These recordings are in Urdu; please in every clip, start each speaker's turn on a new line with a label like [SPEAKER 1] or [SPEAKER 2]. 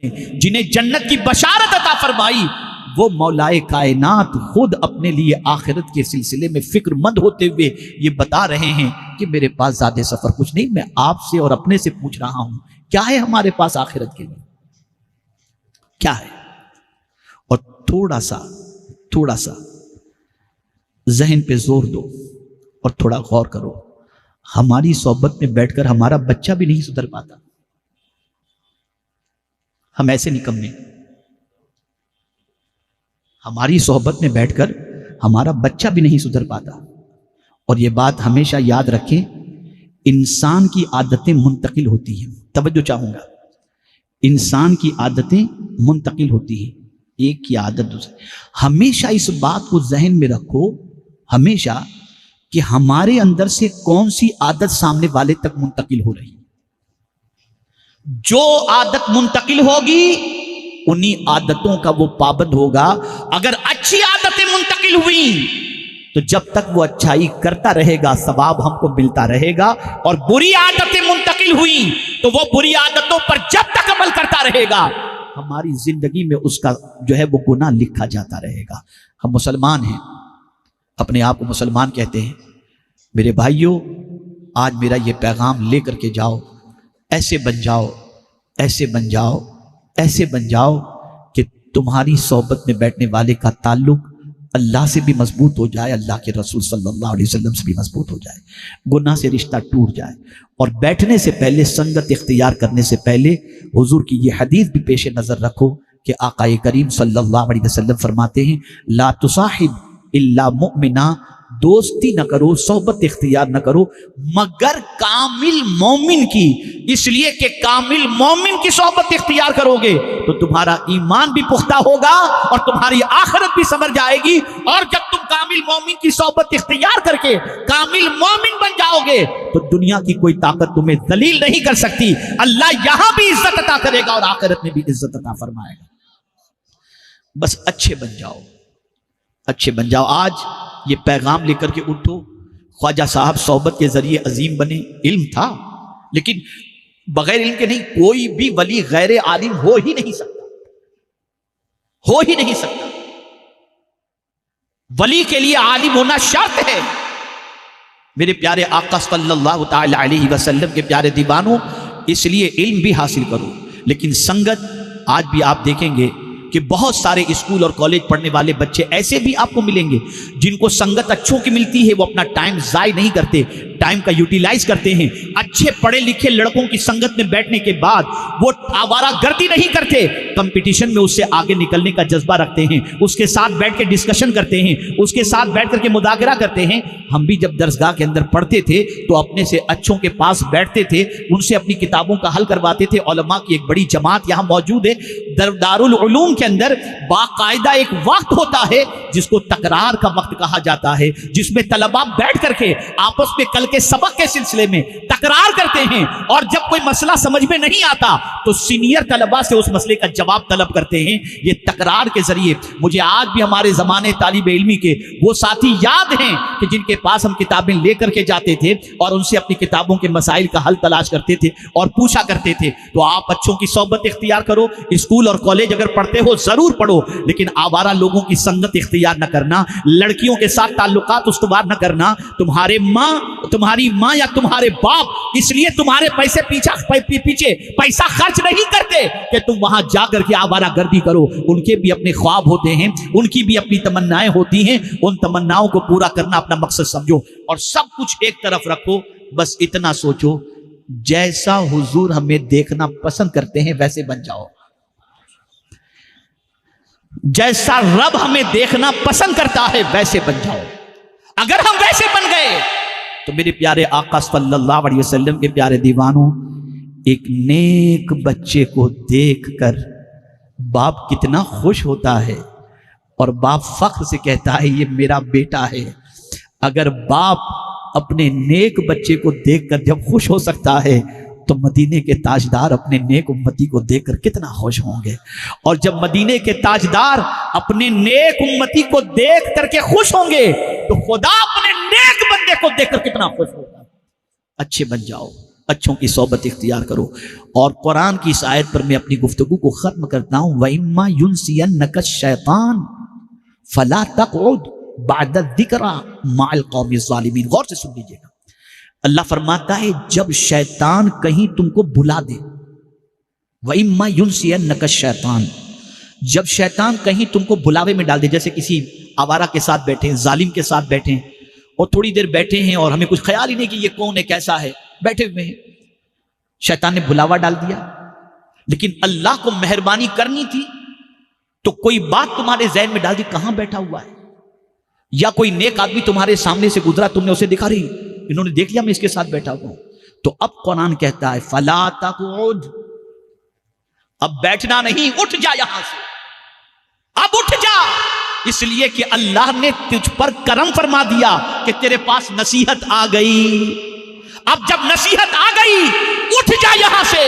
[SPEAKER 1] جنہیں جنت کی بشارت عطا فرمائی، وہ مولائے کائنات خود اپنے لیے آخرت کے سلسلے میں فکر مند ہوتے ہوئے یہ بتا رہے ہیں کہ میرے پاس زیادہ سفر کچھ نہیں، میں آپ سے اور اپنے سے پوچھ رہا ہوں کیا ہے ہمارے پاس آخرت کے لیے، کیا ہے؟ اور تھوڑا سا ذہن پہ زور دو اور تھوڑا غور کرو، ہماری صحبت میں بیٹھ کر ہمارا بچہ بھی نہیں سدھر پاتا، ہم ایسے نکمے، ہماری صحبت میں بیٹھ کر ہمارا بچہ بھی نہیں سدھر پاتا۔ اور یہ بات ہمیشہ یاد رکھیں، انسان کی عادتیں منتقل ہوتی ہیں، توجہ چاہوں گا، انسان کی عادتیں منتقل ہوتی ہیں، ایک کی عادت دوسری، ہمیشہ اس بات کو ذہن میں رکھو ہمیشہ کہ ہمارے اندر سے کون سی عادت سامنے والے تک منتقل ہو رہی، جو عادت منتقل ہوگی انہی عادتوں کا وہ پابند ہوگا۔ اگر اچھی عادتیں منتقل ہوئیں تو جب تک وہ اچھائی کرتا رہے گا ثواب ہم کو ملتا رہے گا، اور بری عادتیں منتقل ہوئیں تو وہ بری عادتوں پر جب تک عمل کرتا رہے گا ہماری زندگی میں اس کا جو ہے وہ گناہ لکھا جاتا رہے گا۔ ہم مسلمان ہیں، اپنے آپ کو مسلمان کہتے ہیں، میرے بھائیوں آج میرا یہ پیغام لے کر کے جاؤ، ایسے بن جاؤ، ایسے بن جاؤ، ایسے بن جاؤ کہ تمہاری صحبت میں بیٹھنے والے کا تعلق اللہ سے بھی مضبوط ہو جائے، اللہ کے رسول صلی اللہ علیہ وسلم سے بھی مضبوط ہو جائے، گناہ سے رشتہ ٹوٹ جائے۔ اور بیٹھنے سے پہلے، سنگت اختیار کرنے سے پہلے حضور کی یہ حدیث بھی پیش نظر رکھو کہ آقا کریم صلی اللہ علیہ وسلم فرماتے ہیں لا تصاحب الا مؤمنا، دوستی نہ کرو، صحبت اختیار نہ کرو مگر کامل مومن کی، اس لیے کہ کامل مومن کی صحبت اختیار کرو گے تو تمہارا ایمان بھی پختہ ہوگا اور تمہاری آخرت بھی سمر جائے گی، اور جب تم کامل مومن کی صحبت اختیار کر کے کامل مومن بن جاؤ گے تو دنیا کی کوئی طاقت تمہیں ذلیل نہیں کر سکتی، اللہ یہاں بھی عزت عطا کرے گا اور آخرت میں بھی عزت عطا فرمائے گا۔ بس اچھے بن جاؤ، اچھے بن جاؤ۔ آج یہ پیغام لے کر کے اٹھو، خواجہ صاحب صحبت کے ذریعے عظیم بنے، علم تھا لیکن بغیر علم کے نہیں، کوئی بھی ولی غیر عالم ہو ہی نہیں سکتا، ہو ہی نہیں سکتا، ولی کے لیے عالم ہونا شرط ہے۔ میرے پیارے آقا صلی اللہ تعالی علیہ وسلم کے پیارے دیوانوں، اس لیے علم بھی حاصل کرو، لیکن سنگت آج بھی آپ دیکھیں گے کہ بہت سارے اسکول اور کالج پڑھنے والے بچے ایسے بھی آپ کو ملیں گے جن کو سنگت اچھوں کی ملتی ہے، وہ اپنا ٹائم ضائع نہیں کرتے، ٹائم کا یوٹیلائز کرتے ہیں، اچھے پڑھے لکھے لڑکوں کی سنگت میں بیٹھنے کے بعد وہ آوارہ گردی نہیں کرتے، کمپٹیشن میں اس سے آگے نکلنے کا جذبہ رکھتے ہیں، اس کے ساتھ بیٹھ کے ڈسکشن کرتے ہیں، اس کے ساتھ بیٹھ کر کے مذاکرہ کرتے ہیں۔ ہم بھی جب درسگاہ کے اندر پڑھتے تھے تو اپنے سے اچھوں کے پاس بیٹھتے تھے، ان سے اپنی کتابوں کا حل کرواتے تھے۔ علماء کی ایک بڑی جماعت یہاں موجود ہے، دارالعلوم کے اندر باقاعدہ ایک وقت ہوتا ہے جس کو تکرار کا وقت کہا جاتا ہے، جس میں طلباء بیٹھ کر کے آپس میں کل کے سبق کے سلسلے میں تکرار کرتے ہیں، اور جب کوئی مسئلہ سمجھ میں نہیں آتا تو سینئر طلباء سے اس مسئلے کا جواب طلب کرتے ہیں۔ یہ تکرار کے ذریعے مجھے آج بھی ہمارے زمانے طالب علمی کے وہ ساتھی یاد ہیں کہ جن کے پاس ہم کتابیں لے کر کے جاتے تھے اور ان سے اپنی کتابوں کے مسائل کا حل تلاش کرتے تھے اور پوچھا کرتے تھے۔ تو آپ اچھوں کی صحبت اختیار کرو، اسکول اور کالج اگر پڑھتے ہو ضرور پڑھو، لیکن آوارہ لوگوں کی سنگت اختیار نہ کرنا، لڑکیوں کے ساتھ تعلقات استوار نہ کرنا۔ تمہاری ماں یا تمہارے باپ اس لیے تمہارے پیچھے پیسہ خرچ نہیں کرتے کہ تم وہاں جا کر کے آوارہ گردی کرو، ان کے بھی اپنے خواب ہوتے ہیں، ان کی بھی اپنی تمنائیں ہوتی ہیں، ان تمناؤں کو پورا کرنا اپنا مقصد سمجھو اور سب کچھ ایک طرف رکھو، بس اتنا سوچو جیسا حضور ہمیں دیکھنا پسند کرتے ہیں ویسے بن جاؤ، جیسا رب ہمیں دیکھنا پسند کرتا ہے ویسے بن جاؤ۔ اگر ہم ویسے بن گئے تو میرے پیارے آقا صلی اللہ علیہ وسلم کے پیارے دیوانوں، ایک نیک بچے کو دیکھ کر باپ کتنا خوش ہوتا ہے، اور باپ فخر سے کہتا ہے یہ میرا بیٹا ہے۔ اگر باپ اپنے نیک بچے کو دیکھ کر جب خوش ہو سکتا ہے تو مدینے کے تاجدار اپنے نیک امتی کو دیکھ کر کتنا خوش ہوں گے، اور جب مدینے کے تاجدار اپنے نیک امتی کو دیکھ کر کے خوش ہوں گے تو خدا اپنے نیک بندے کو دیکھ کر کتنا خوش ہوگا۔ اچھے بن جاؤ، اچھوں کی صحبت اختیار کرو. اور قرآن کی اس آیت پر میں اپنی گفتگو کو ختم کرتا ہوں. وَإِمَّا يُنْسِيَنَّكَ الشَّيْطَانُ فَلَا تَقْعُدْ بَعْدَ الذِّكْرَىٰ مَعَ الْقَوْمِ الظَّالِمِينَ. غور سے سن لیجیے گا. اللہ فرماتا ہے جب شیطان کہیں تم کو بلا دے، وَإِمَّا يُنْسِيَنَّكَ الشَّيْطَانُ، جب شیطان کہیں تم کو بلاوے میں ڈال دے، جیسے کسی آوارہ کے ساتھ بیٹھے ہیں، ظالم کے ساتھ بیٹھے ہیں، اور تھوڑی دیر بیٹھے ہیں اور ہمیں کچھ خیال ہی نہیں کہ یہ کون ہے، کیسا ہے، بیٹھے ہوئے ہیں، شیطان نے بلاوا ڈال دیا. لیکن اللہ کو مہربانی کرنی تھی تو کوئی بات تمہارے ذہن میں ڈال دی، کہاں بیٹھا ہوا ہے، یا کوئی نیک آدمی تمہارے سامنے سے گزرا، تم نے اسے دیکھا، رہی انہوں نے دیکھ لیا میں اس کے ساتھ بیٹھا ہوا ہوں. تو اب قرآن کہتا ہے فَلَا تَقْعُدْ، اب بیٹھنا نہیں، اٹھ جا یہاں سے، اب اٹھ جا. اس لیے کہ اللہ نے تجھ پر کرم فرما دیا کہ تیرے پاس نصیحت آ گئی. اب جب نصیحت آ گئی، اٹھ جا یہاں سے.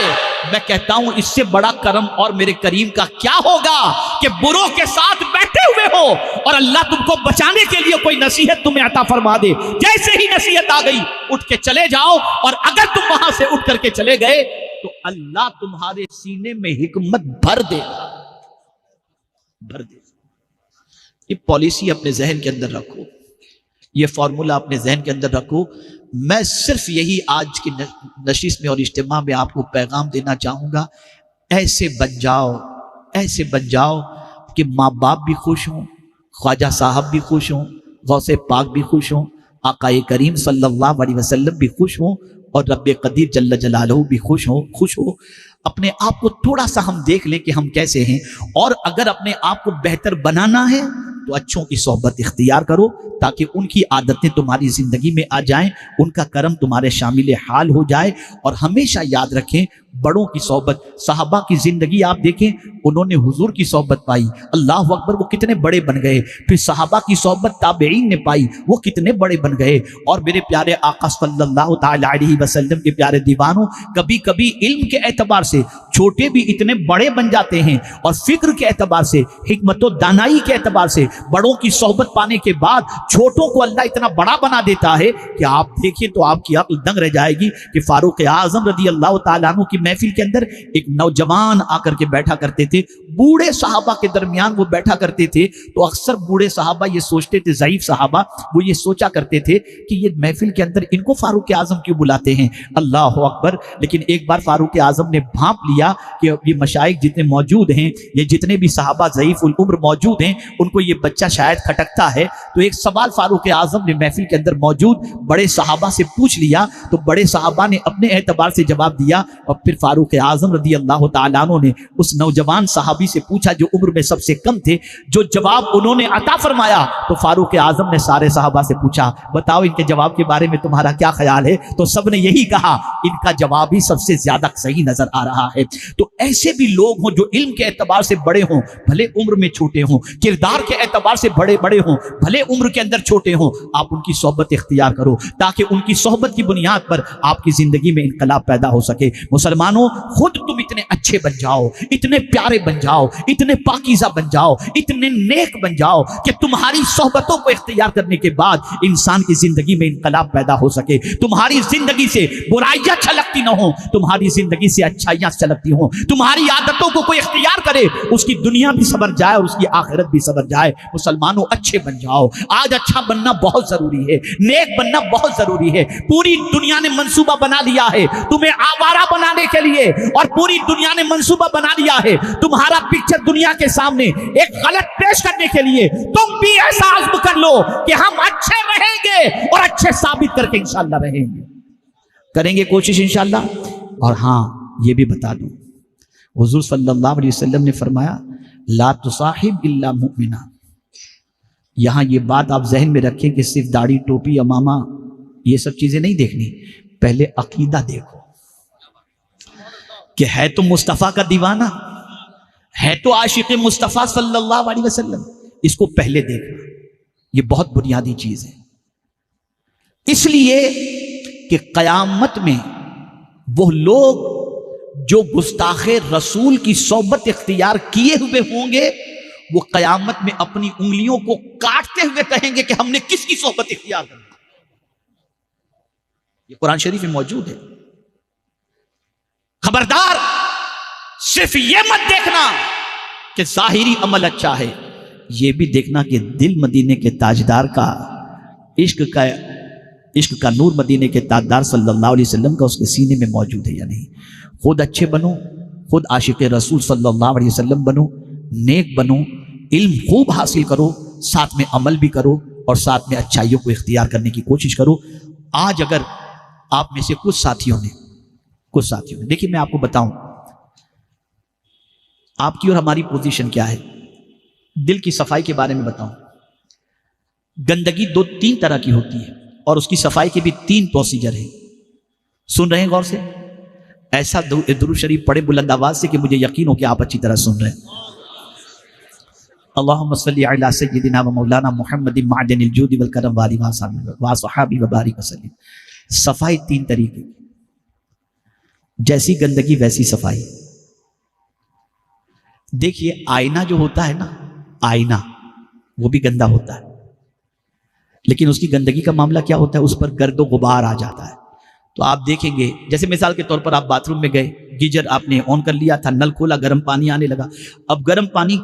[SPEAKER 1] میں کہتا ہوں اس سے بڑا کرم اور میرے کریم کا کیا ہوگا کہ بروں کے ساتھ بیٹھے ہوئے ہو اور اللہ تم کو بچانے کے لیے کوئی نصیحت تمہیں عطا فرما دے. جیسے ہی نصیحت آ گئی اٹھ کے چلے جاؤ، اور اگر تم وہاں سے اٹھ کر کے چلے گئے تو اللہ تمہارے سینے میں حکمت بھر دے گا، بھر دے. یہ پالیسی اپنے ذہن کے اندر رکھو، یہ فارمولا اپنے ذہن کے اندر رکھو. میں صرف یہی آج کی نشست میں اور اجتماع میں آپ کو پیغام دینا چاہوں گا، ایسے بن جاؤ، ایسے بن جاؤ کہ ماں باپ بھی خوش ہوں، خواجہ صاحب بھی خوش ہوں، غوث پاک بھی خوش ہوں، آقا کریم صلی اللہ علیہ وسلم بھی خوش ہوں، اور رب قدیر جل جلالہ بھی خوش ہو. اپنے آپ کو تھوڑا سا ہم دیکھ لیں کہ ہم کیسے ہیں، اور اگر اپنے آپ کو بہتر بنانا ہے تو اچھوں کی صحبت اختیار کرو، تاکہ ان کی عادتیں تمہاری زندگی میں آ جائیں، ان کا کرم تمہارے شامل حال ہو جائے. اور ہمیشہ یاد رکھیں بڑوں کی صحبت. صحابہ کی زندگی آپ دیکھیں، انہوں نے حضور کی صحبت پائی، اللہ اکبر، وہ کتنے بڑے بن گئے. پھر صحابہ کی صحبت تابعین نے پائی، وہ کتنے بڑے بن گئے. اور میرے پیارے آقا صلی اللہ تعالی علیہ وسلم کے پیارے دیوانوں، کبھی کبھی علم کے اعتبار سے چھوٹے بھی اتنے بڑے بن جاتے ہیں، اور فکر کے اعتبار سے، حکمت و دانائی کے اعتبار سے بڑوں کی صحبت پانے کے بعد چھوٹوں کو اللہ اتنا بڑا بنا دیتا ہے کہ آپ دیکھیں تو آپ کی عقل دنگ رہ جائے گی. کہ فاروق اعظم رضی اللہ تعالیٰ عنہ کی محفل کے اندر ایک نوجوان آ کر کے بیٹھا کرتے تھے، بوڑھے صحابہ کے درمیان وہ بیٹھا کرتے تھے. تو اکثر بوڑھے صحابہ یہ سوچتے تھے، ضعیف صحابہ وہ یہ سوچا کرتے تھے کہ یہ محفل کے اندر ان کو فاروق اعظم کیوں بلاتے ہیں، اللہ اکبر. لیکن ایک بار فاروق اعظم نے بھانپ لیا کہ یہ مشائخ جتنے موجود ہیں، یہ جتنے بھی صحابہ ضعیف العمر موجود ہیں، ان کو یہ بچہ شاید کھٹکتا ہے. تو ایک سوال فاروق اعظم نے محفل کے اندر موجود بڑے صحابہ سے پوچھ لیا. تو بڑے صحابہ نے اپنے اعتبار سے جواب دیا، اور پھر فاروق اعظم رضی اللہ تعالیٰ عنہ نے اس نوجوان صحابی سے پوچھا جو عمر میں سب سے کم تھے. جو جواب انہوں نے عطا فرمایا تو فاروق اعظم نے سارے صحابہ سے پوچھا، بتاؤ ان کے جواب کے بارے میں تمہارا کیا خیال ہے؟ تو سب نے یہی کہا، ان کا جواب ہی سب سے زیادہ صحیح نظر آ رہا ہے. تو ایسے بھی لوگ ہوں جو علم کے اعتبار سے بڑے ہوں، بھلے عمر میں چھوٹے ہوں، کردار کے اعتبار سے بڑے ہوں، بھلے عمر کے اندر چھوٹے ہوں، آپ ان کی صحبت اختیار کرو، تاکہ ان کی صحبت کی بنیاد پر آپ کی زندگی میں انقلاب پیدا ہو سکے. مسلمانوں، خود تم اتنے اچھے بن جاؤ، اتنے پیارے بن جاؤ، اتنے پاکیزہ بن جاؤ، اتنے نیک بن جاؤ کہ تمہاری صحبتوں کو اختیار کرنے کے بعد انسان کی زندگی میں انقلاب پیدا ہو سکے. تمہاری زندگی سے برائیاں چھلکتی نہ ہوں، تمہاری زندگی سے اچھائیاں چھلکتی ہوں. تمہاری عادتوں کو کوئی اختیار کرے، اس کی دنیا بھی سنور جائے اور اس کی آخرت بھی سنور جائے. مسلمانوں، اچھے بن جاؤ. آج اچھا بننا بہت ضروری ہے، نیک بننا بہت ضروری ہے. پوری دنیا نے منصوبہ بنا لیا ہے تمہیں آوارہ بنانے کے لیے، اور پوری دنیا نے منصوبہ بنا لیا ہے تمہارا پکچر دنیا کے سامنے ایک غلط پیش کرنے کے لیے. تم بھی ایسا عزم کر لو کہ ہم اچھے رہیں گے اور اچھے ثابت کر کے انشاءاللہ رہیں گے، کریں گے کوشش انشاءاللہ. اور ہاں، یہ بھی بتا دوں، حضور صلی اللہ علیہ وسلم نے فرمایا لا تصاحب الا مؤمنا. یہاں یہ بات آپ ذہن میں رکھیں کہ صرف داڑھی، ٹوپی، امامہ، یہ سب چیزیں نہیں دیکھنی، پہلے عقیدہ دیکھو کہ ہے تو مصطفیٰ کا دیوانہ، ہے تو عاشق مصطفیٰ صلی اللہ علیہ وسلم. اس کو پہلے دیکھنا، یہ بہت بنیادی چیز ہے. اس لیے کہ قیامت میں وہ لوگ جو گستاخ رسول کی صحبت اختیار کیے ہوئے ہوں گے، وہ قیامت میں اپنی انگلیوں کو کاٹتے ہوئے کہیں گے کہ ہم نے کس کی صحبت اختیار کی. یہ قرآن شریف میں موجود ہے. خبردار صرف یہ مت دیکھنا کہ ظاہری عمل اچھا ہے، یہ بھی دیکھنا کہ دل مدینے کے تاجدار کا عشق کا نور مدینے کے تاجدار صلی اللہ علیہ وسلم کا اس کے سینے میں موجود ہے یا نہیں۔ خود اچھے بنو، خود عاشق رسول صلی اللہ علیہ وسلم بنو، نیک بنو، علم خوب حاصل کرو، ساتھ میں عمل بھی کرو اور ساتھ میں اچھائیوں کو اختیار کرنے کی کوشش کرو۔ آج اگر آپ میں سے کچھ ساتھیوں نے دیکھیے میں آپ کو بتاؤں آپ کی اور ہماری پوزیشن کیا ہے، دل کی صفائی کے بارے میں بتاؤں۔ گندگی تین طرح کی ہوتی ہے اور اس کی صفائی کے بھی 3 پروسیجر ہیں۔ سن رہے ہیں غور سے؟ ایسا درود شریف پڑھے بلند آواز سے کہ مجھے یقین ہو کہ آپ اچھی طرح سن رہے ہیں۔ اللہم صلی علی سیدنا و مولانا محمد معدن الجود والکرم وآلہ وصحبہ وبارک وسلم۔ صفائی 3 طریقے کی، جیسی گندگی ویسی صفائی۔ دیکھیے آئینہ جو ہوتا ہے نا، آئینہ وہ بھی گندا ہوتا ہے، لیکن اس کی گندگی کا معاملہ کیا ہوتا ہے، اس پر گرد و غبار آ جاتا ہے۔ تو آپ دیکھیں گے جیسے مثال کے طور پر آپ باتھ روم میں گئے، گیزر آپ نے آن کر لیا تھا، نل کھولا، گرم پانی آنے لگا۔ اب گرم پانی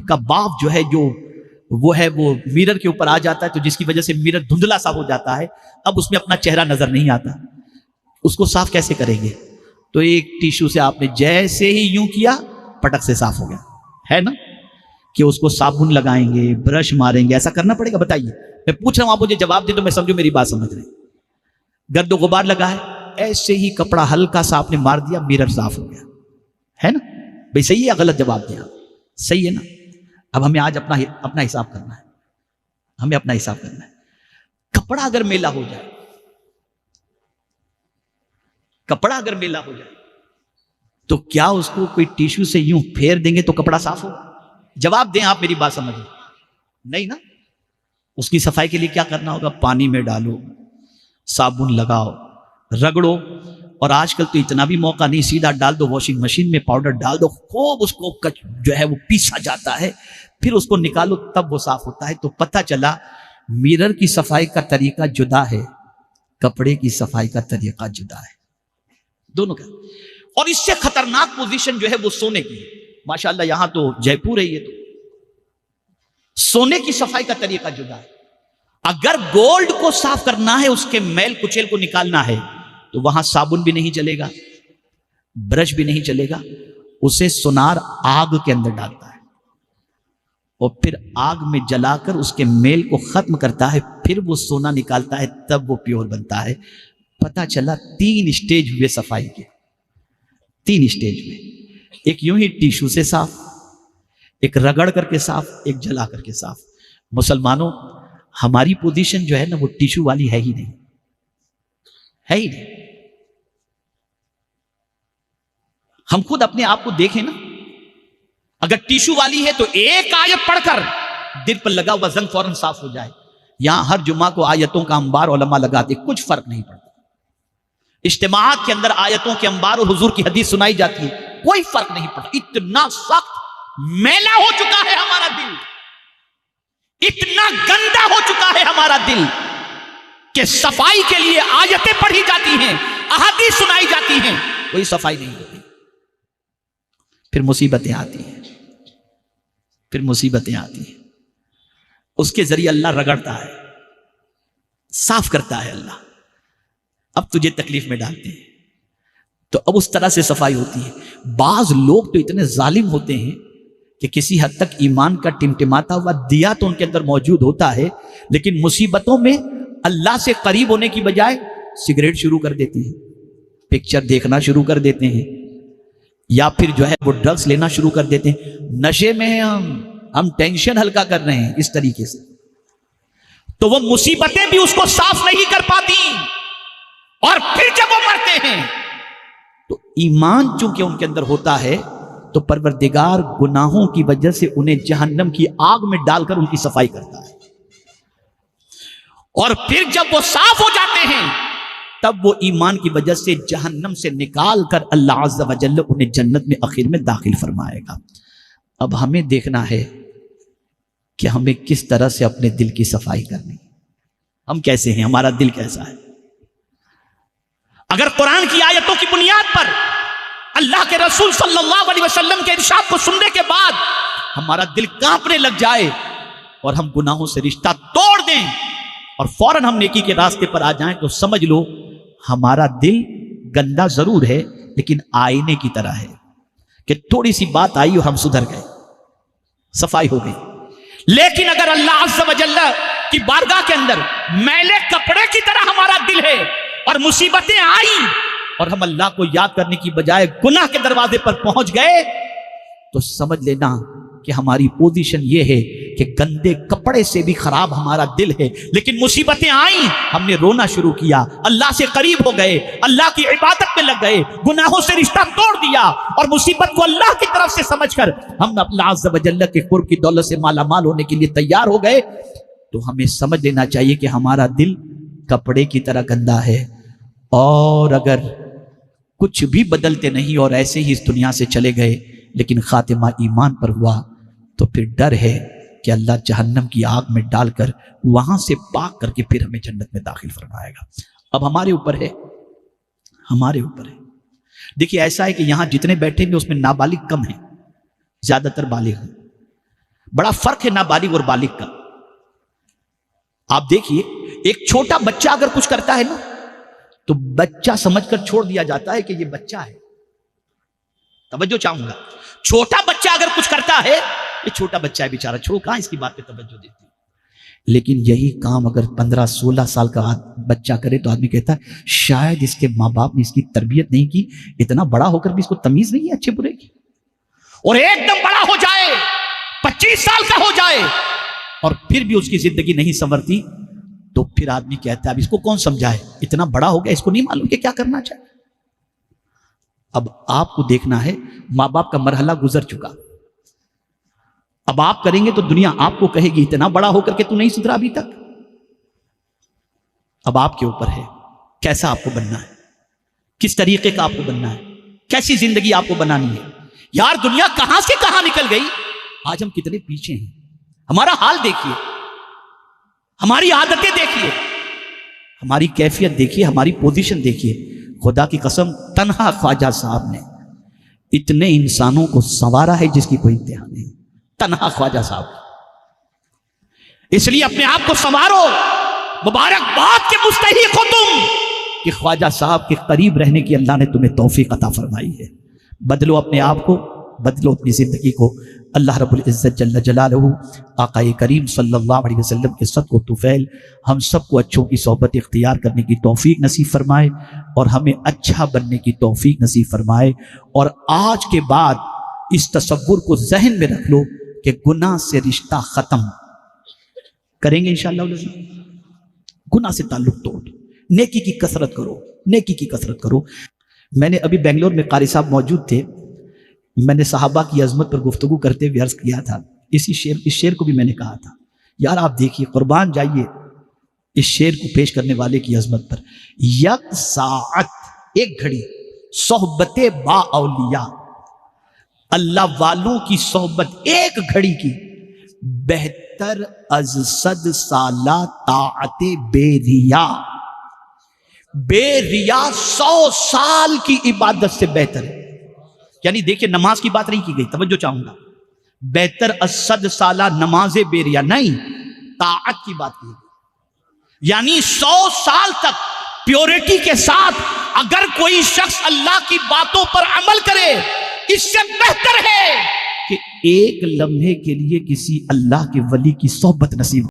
[SPEAKER 1] کا باف جو ہے وہ میرر کے اوپر آ جاتا ہے، تو جس کی وجہ سے میرر دھندلا سا ہو جاتا ہے۔ اب اس میں اپنا چہرہ نظر نہیں آتا، اس کو صاف کیسے کریں گے؟ تو ایک ٹیشو سے آپ نے جیسے ہی یوں کیا پٹک سے صاف ہو گیا ہے نا، کہ اس کو صابن لگائیں گے، برش ماریں گے، ایسا کرنا پڑے گا؟ بتائیے، میں پوچھ رہا ہوں، آپ مجھے جواب دیں تو میں سمجھو میری بات سمجھ رہے ہیں۔ گرد و غبار لگا ہے، ایسے ہی کپڑا ہلکا سا آپ نے مار دیا، میرر صاف ہو گیا ہے نا۔ بھئی صحیح ہے یا غلط جواب دیا؟ صحیح ہے نا۔ اب ہمیں آج اپنا حساب کرنا ہے، ہمیں اپنا حساب کرنا ہے۔ کپڑا اگر میلا ہو جائے، کپڑا اگر میلا ہو جائے تو کیا اس کو کوئی ٹیشو سے یوں پھیر دیں گے تو کپڑا صاف ہو؟ جواب دیں، آپ میری بات سمجھیں۔ نہیں نا، اس کی صفائی کے لیے کیا کرنا ہوگا؟ پانی میں ڈالو، صابن لگاؤ، رگڑو، اور آج کل تو اتنا بھی موقع نہیں، سیدھا ڈال دو واشنگ مشین میں، پاؤڈر ڈال دو، خوب اس کو جو ہے وہ پیسا جاتا ہے، پھر اس کو نکالو تب وہ صاف ہوتا ہے۔ تو پتہ چلا میرر کی صفائی کا طریقہ جدا ہے، کپڑے کی صفائی کا طریقہ جدا ہے، دونوں کا۔ اور اس سے خطرناک پوزیشن جو ہے وہ سونے کی ہے۔ ماشاءاللہ یہاں تو جے پور ہے، یہ تو سونے کی صفائی کا طریقہ جدا ہے۔ اگر گولڈ کو صاف کرنا ہے، اس کے میل کچیل کو نکالنا ہے، تو وہاں صابن بھی نہیں چلے گا، برش بھی نہیں چلے گا، اسے سونار آگ کے اندر ڈالتا ہے اور پھر آگ میں جلا کر اس کے میل کو ختم کرتا ہے، پھر وہ سونا نکالتا ہے، تب وہ پیور بنتا ہے۔ پتہ چلا 3 اسٹیج ہوئے صفائی کے، 3 اسٹیج میں، ایک یوں ہی ٹیشو سے صاف، ایک رگڑ کر کے صاف، ایک جلا کر کے صاف۔ مسلمانوں، ہماری پوزیشن جو ہے نا وہ ٹیشو والی ہے ہی نہیں، ہے ہی نہیں۔ ہم خود اپنے آپ کو دیکھیں نا، اگر ٹیشو والی ہے تو ایک آیت پڑھ کر دل پر لگا ہوا زنگ فوراً صاف ہو جائے۔ یہاں ہر جمعہ کو آیتوں کا انبار علماء لگاتے، کچھ فرق نہیں پڑتا۔ اجتماعات کے اندر آیتوں کے انبار اور حضور کی حدیث سنائی جاتی ہے، کوئی فرق نہیں پڑتا۔ اتنا سخت میلا ہو چکا ہے ہمارا دل، اتنا گندا ہو چکا ہے ہمارا دل کہ صفائی کے لیے آیتیں پڑھی جاتی ہیں، احادیث سنائی جاتی ہیں، کوئی صفائی نہیں ہوتی۔ پھر مصیبتیں آتی ہیں، پھر مصیبتیں آتی ہیں۔ اس کے ذریعے اللہ رگڑتا ہے، صاف کرتا ہے اللہ، اب تجھے تکلیف میں ڈالتے ہیں، تو اب اس طرح سے صفائی ہوتی ہے۔ بعض لوگ تو اتنے ظالم ہوتے ہیں کہ کسی حد تک ایمان کا ٹمٹماتا ہوا دیا تو ان کے اندر موجود ہوتا ہے، لیکن مصیبتوں میں اللہ سے قریب ہونے کی بجائے سگریٹ شروع کر دیتے ہیں، پکچر دیکھنا شروع کر دیتے ہیں، یا پھر جو ہے وہ ڈرگز لینا شروع کر دیتے ہیں۔ نشے میں ہم ٹینشن ہلکا کر رہے ہیں اس طریقے سے، تو وہ مصیبتیں بھی اس کو صاف نہیں کر پاتی، اور پھر جب وہ مرتے ہیں تو ایمان چونکہ ان کے اندر ہوتا ہے تو پروردگار گناہوں کی وجہ سے انہیں جہنم کی آگ میں ڈال کر ان کی صفائی کرتا ہے، اور پھر جب وہ صاف ہو جاتے ہیں تب وہ ایمان کی وجہ سے جہنم سے نکال کر اللہ عز و جل انہیں جنت میں آخر میں داخل فرمائے گا۔ اب ہمیں دیکھنا ہے کہ ہمیں کس طرح سے اپنے دل کی صفائی کرنی، ہم کیسے ہیں، ہمارا دل کیسا ہے۔ اگر قرآن کی آیتوں کی بنیاد پر اللہ کے رسول صلی اللہ علیہ وسلم کے ارشاد کو سننے کے بعد ہمارا دل کانپنے لگ جائے اور ہم گناہوں سے رشتہ توڑ دیں اور فوراً ہم نیکی کے راستے پر آ جائیں، تو سمجھ لو ہمارا دل گندا ضرور ہے لیکن آئینے کی طرح ہے کہ تھوڑی سی بات آئی اور ہم سدھر گئے، صفائی ہو گئی۔ لیکن اگر اللہ عز و جل کی بارگاہ کے اندر میلے کپڑے کی طرح ہمارا دل ہے اور مصیبتیں آئیں اور ہم اللہ کو یاد کرنے کی بجائے گناہ کے دروازے پر پہنچ گئے، تو سمجھ لینا کہ ہماری پوزیشن یہ ہے کہ گندے کپڑے سے بھی خراب ہمارا دل ہے، لیکن مصیبتیں آئیں، ہم نے رونا شروع کیا، اللہ سے قریب ہو گئے، اللہ کی عبادت میں لگ گئے، گناہوں سے رشتہ توڑ دیا اور مصیبت کو اللہ کی طرف سے سمجھ کر ہم اللہ عز و جل کے قرب کی دولت سے مالا مال ہونے کے لیے تیار ہو گئے، تو ہمیں سمجھ لینا چاہیے کہ ہمارا دل کپڑے کی طرح گندا ہے، اور اگر کچھ بھی بدلتے نہیں اور ایسے ہی اس دنیا سے چلے گئے لیکن خاتمہ ایمان پر ہوا، تو پھر ڈر ہے کہ اللہ جہنم کی آگ میں ڈال کر وہاں سے پاک کر کے پھر ہمیں جنت میں داخل فرمائے گا۔ اب ہمارے اوپر ہے، ہمارے اوپر ہے۔ دیکھیے ایسا ہے کہ یہاں جتنے بیٹھے ہیں اس میں نابالغ کم ہیں، زیادہ تر بالغ ہیں، بڑا فرق ہے نابالغ اور بالغ کا۔ آپ دیکھیے ایک چھوٹا بچہ اگر کچھ کرتا ہے نا تو بچہ سمجھ کر چھوڑ دیا جاتا ہے کہ یہ بچہ ہے۔ توجہ چاہوں گا، چھوٹا بچہ اگر کچھ کرتا ہے، یہ چھوٹا بچہ ہے بیچارہ، چھوڑو کہاں اس کی بات پہ توجہ دیتی ہے۔ لیکن یہی کام اگر 15-16 سال کا بچہ کرے تو آدمی کہتا ہے شاید اس کے ماں باپ نے اس کی تربیت نہیں کی، اتنا بڑا ہو کر بھی اس کو تمیز نہیں ہے اچھے برے کی۔ اور ایک دم بڑا ہو جائے، 25 سال کا ہو جائے اور پھر بھی اس کی زندگی نہیں سنورتی، تو پھر آدمی کہتا ہے اب اس کو کون سمجھائے، اتنا بڑا ہو گیا، اس کو نہیں معلوم کہ کیا کرنا چاہیے۔ اب آپ کو دیکھنا ہے ماں باپ کا مرحلہ گزر چکا، اب آپ کریں گے تو دنیا آپ کو کہے گی اتنا بڑا ہو کر کے تو نہیں سدھرا ابھی تک۔ اب آپ کے اوپر ہے کیسا آپ کو بننا ہے، کس طریقے کا آپ کو بننا ہے، کیسی زندگی آپ کو بنانی ہے۔ یار دنیا کہاں سے کہاں نکل گئی، آج ہم کتنے پیچھے ہیں۔ ہمارا حال دیکھیے، ہماری عادتیں دیکھیے، ہماری کیفیت دیکھیے، ہماری پوزیشن دیکھیے۔ خدا کی قسم تنہا خواجہ صاحب نے اتنے انسانوں کو سنوارا ہے جس کی کوئی انتہا نہیں، تنہا خواجہ صاحب۔ اس لیے اپنے آپ کو سنوارو، مبارکباد کے مستحق ہو تم کہ خواجہ صاحب کے قریب رہنے کی اللہ نے تمہیں توفیق عطا فرمائی ہے۔ بدلو اپنے آپ کو، بدلو اپنی زندگی کو۔ اللہ رب العزت جل جلالہ آقا کریم صلی اللہ علیہ وسلم کے صدق و طفیل ہم سب کو اچھوں کی صحبت اختیار کرنے کی توفیق نصیب فرمائے اور ہمیں اچھا بننے کی توفیق نصیب فرمائے۔ اور آج کے بعد اس تصور کو ذہن میں رکھ لو کہ گناہ سے رشتہ ختم کریں گے انشاءاللہ۔ گناہ سے تعلق توڑ، نیکی کی کثرت کرو، نیکی کی کثرت کرو۔ میں نے ابھی بنگلور میں قاری صاحب موجود تھے، میں نے صحابہ کی عظمت پر گفتگو کرتے ہوئے عرض کیا تھا، اس شعر کو بھی میں نے کہا تھا، یار آپ دیکھیے، قربان جائیے اس شعر کو پیش کرنے والے کی عظمت پر۔ یک ساعت، ایک گھڑی، صحبت با اولیاء، اللہ والوں کی صحبت ایک گھڑی کی، بہتر از 100 سالہ طاعت بے ریا، بے ریا 100 سال کی عبادت سے بہتر ہے۔ یعنی دیکھیں نماز کی بات نہیں کی گئی، توجہ چاہوں گا، بہتر از 100 سالہ نماز بے ریا نہیں، طاعت کی بات کی گئی۔ یعنی 100 سال تک پیورٹی کے ساتھ اگر کوئی شخص اللہ کی باتوں پر عمل کرے، اس سے بہتر ہے کہ ایک لمحے کے لیے کسی اللہ کے ولی کی صحبت نصیب